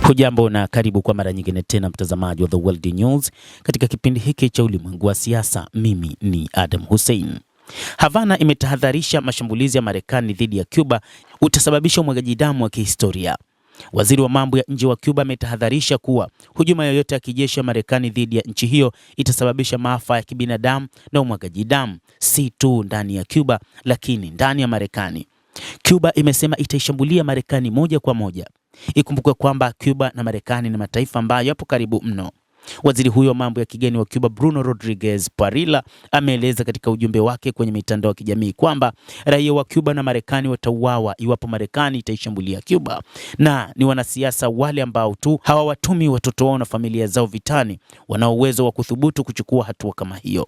Hujambo na karibu kwa mara nyingine tena mtazamaji wa The World News katika kipindi hiki cha ulimwengu wa siasa. Mimi ni Adam Hussein. Havana imetahadharisha mashambulizi ya Marekani dhidi ya Cuba utasababisha umwagaji damu wa kihistoria. Waziri wa mambo ya nje wa Cuba ametahadharisha kuwa hujuma yoyote ya kijeshi ya Marekani dhidi ya nchi hiyo itasababisha maafa ya kibinadamu na umwagaji damu, si tu ndani ya Cuba lakini ndani ya Marekani. Cuba imesema itaishambulia Marekani moja kwa moja. Ikumbukwe kwamba Cuba na Marekani ni mataifa ambayo yapo karibu mno. Waziri huyo wa mambo ya kigeni wa Cuba Bruno Rodriguez Parrilla ameeleza katika ujumbe wake kwenye mitandao ya kijamii kwamba raia wa Cuba na Marekani watauawa iwapo Marekani itaishambulia Cuba, na ni wanasiasa wale ambao tu hawawatumi watoto wao na familia zao vitani wanao uwezo wa kuthubutu kuchukua hatua kama hiyo.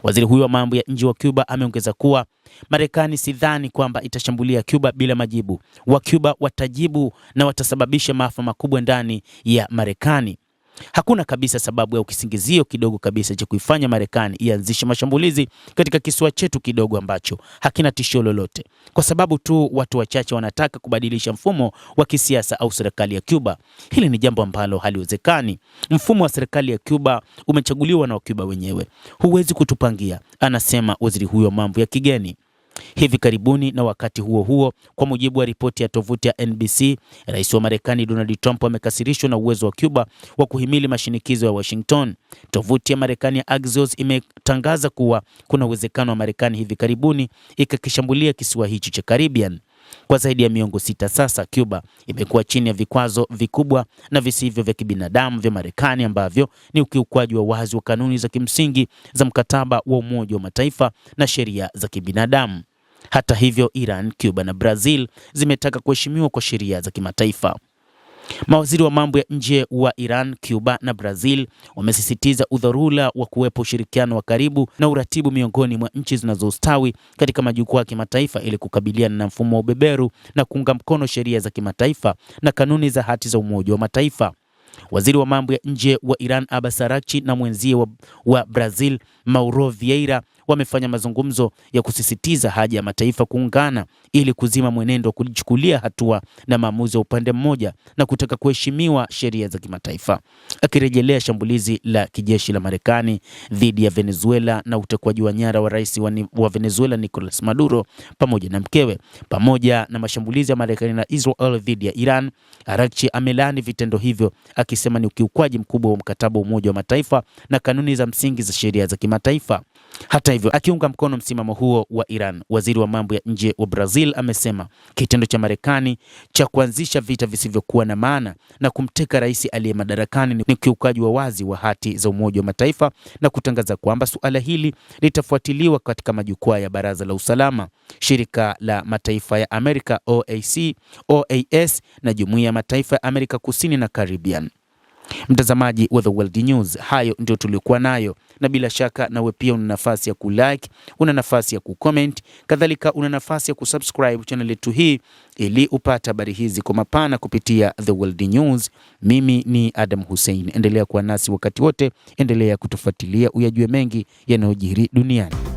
Waziri huyo wa mambo ya nje wa Cuba ameongeza kuwa Marekani sidhani kwamba itashambulia Cuba bila majibu. Wa Cuba watajibu na watasababisha maafa makubwa ndani ya Marekani. Hakuna kabisa sababu ya ukisingizio kidogo kabisa cha kuifanya Marekani ianzishe mashambulizi katika kisiwa chetu kidogo ambacho hakina tishio lolote, kwa sababu tu watu wachache wanataka kubadilisha mfumo wa kisiasa au serikali ya Cuba. Hili ni jambo ambalo haliwezekani. Mfumo wa serikali ya Cuba umechaguliwa na Wacuba wenyewe. Huwezi kutupangia, anasema waziri huyo wa mambo ya kigeni. Hivi karibuni na wakati huo huo, kwa mujibu wa ripoti ya tovuti ya NBC, Rais wa Marekani Donald Trump amekasirishwa na uwezo wa Cuba wa kuhimili mashinikizo ya Washington. Tovuti ya Marekani ya Axios imetangaza kuwa kuna uwezekano wa Marekani hivi karibuni ikakishambulia kisiwa hicho cha Caribbean. Kwa zaidi ya miongo 6 sasa, Cuba imekuwa chini ya vikwazo vikubwa na visivyo vya kibinadamu vya Marekani ambavyo ni ukiukwaji wa wazi wa kanuni za kimsingi za mkataba wa Umoja wa Mataifa na sheria za kibinadamu. Hata hivyo, Iran, Cuba na Brazil zimetaka kuheshimiwa kwa sheria za kimataifa. Mawaziri wa mambo ya nje wa Iran, Cuba na Brazil wamesisitiza udharura wa kuwepo ushirikiano wa karibu na uratibu miongoni mwa nchi zinazostawi katika majukwaa ya kimataifa ili kukabiliana na mfumo wa ubeberu na kuunga mkono sheria za kimataifa na kanuni za hati za Umoja wa Mataifa. Waziri wa mambo ya nje wa Iran Abbas Araghchi na mwenzie wa Brazil Mauro Vieira wamefanya mazungumzo ya kusisitiza haja ya mataifa kuungana ili kuzima mwenendo wa kujichukulia hatua na maamuzi ya upande mmoja na kutaka kuheshimiwa sheria za kimataifa. Akirejelea shambulizi la kijeshi la Marekani dhidi ya Venezuela na utekwaji wa nyara wa rais wa Venezuela Nicolas Maduro pamoja na mkewe, pamoja na mashambulizi ya Marekani na Israel dhidi ya Iran, Araghchi amelaani vitendo hivyo akisema ni ukiukwaji mkubwa wa mkataba wa Umoja wa Mataifa na kanuni za msingi za sheria za kimataifa. Hata hivyo, akiunga mkono msimamo huo wa Iran, waziri wa mambo ya nje wa Brazil amesema kitendo cha Marekani cha kuanzisha vita visivyokuwa na maana na kumteka rais aliye madarakani ni ukiukaji wa wazi wa hati za Umoja wa Mataifa na kutangaza kwamba suala hili litafuatiliwa katika majukwaa ya Baraza la Usalama, Shirika la Mataifa ya Amerika OAC, OAS na Jumuiya ya Mataifa ya Amerika Kusini na Caribbean. Mtazamaji wa The World News, hayo ndio tulikuwa nayo, na bila shaka nawe pia una nafasi ya kulike, una nafasi ya kucomment, kadhalika una nafasi ya kusubscribe channel yetu hii ili upate habari hizi kwa mapana kupitia The World News. Mimi ni Adam Hussein. Endelea kuwa nasi wakati wote, endelea kutufuatilia uyajue mengi yanayojiri duniani.